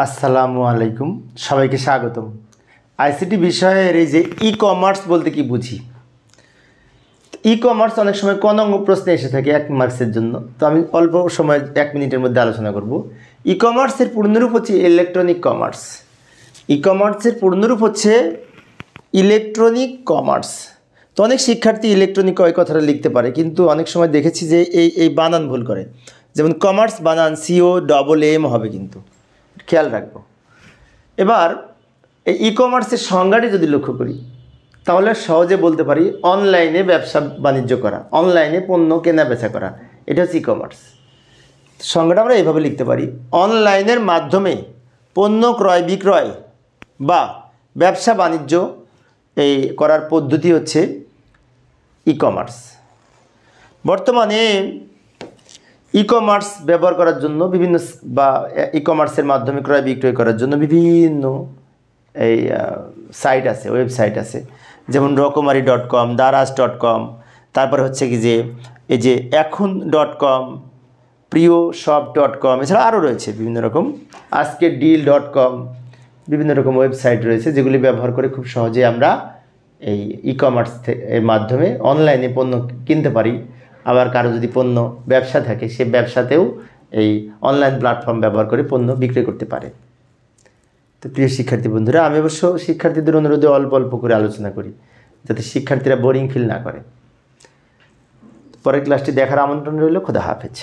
আসসালামু আলাইকুম, সবাইকে স্বাগতম। আইসিটি বিষয়ের এই যে ই কমার্স বলতে কি বুঝি। ই কমার্স অনেক সময় কোন অঙ্গ প্রশ্নে এসে থাকে 1 মার্কসের জন্য, তো আমি অল্প সময় 1 মিনিটের মধ্যে আলোচনা করব। ই কমার্সের পূর্ণরূপ হচ্ছে ইলেকট্রনিক কমার্স। ই কমার্সের পূর্ণরূপ হচ্ছে ইলেকট্রনিক কমার্স। তো অনেক শিক্ষার্থী ইলেকট্রনিক ওই কথাটা লিখতে পারে, কিন্তু অনেক সময় দেখেছি যে এই বানান ভুল করে। যেমন কমার্স বানান COMM হবে, কিন্তু খেয়াল রাখবো। এবার এই ই কমার্সের সংজ্ঞাটি যদি লক্ষ্য করি, তাহলে সহজে বলতে পারি অনলাইনে ব্যবসা বাণিজ্য করা, অনলাইনে পণ্য কেনা বেচা করা, এটা হচ্ছে ই কমার্স। সংজ্ঞাটা আমরা এইভাবে লিখতে পারি: অনলাইনের মাধ্যমে পণ্য ক্রয় বিক্রয় বা ব্যবসা বাণিজ্য এই করার পদ্ধতি হচ্ছে ই কমার্স। বর্তমানে ই কমার্স ব্যবহার করার জন্য বিভিন্ন বা ই কমার্সের মাধ্যমে ক্রয় বিক্রয় করার জন্য বিভিন্ন এই সাইট আছে, ওয়েবসাইট আছে, যেমন রকমারি.com, দারাজ.com, তারপরে হচ্ছে কি যে এই যে এখন.com, প্রিয়শপ.com, এছাড়া আরও রয়েছে বিভিন্ন রকম, আজকেরডিল.com, বিভিন্ন রকম ওয়েবসাইট রয়েছে যেগুলি ব্যবহার করে খুব সহজে আমরা এই ই কমার্স এর মাধ্যমে অনলাইনে পণ্য কিনতে পারি। আবার কারো যদি পণ্য ব্যবসা থাকে, সে ব্যবসাতেও এই অনলাইন প্ল্যাটফর্ম ব্যবহার করে পণ্য বিক্রি করতে পারে। তো প্রিয় শিক্ষার্থী বন্ধুরা, আমি অবশ্য শিক্ষার্থীদের অনুরোধে অল্প অল্প করে আলোচনা করি, যাতে শিক্ষার্থীরা বোরিং ফিল না করে। পরের ক্লাসটি দেখার আমন্ত্রণ রইল। খোদা হাফেজ।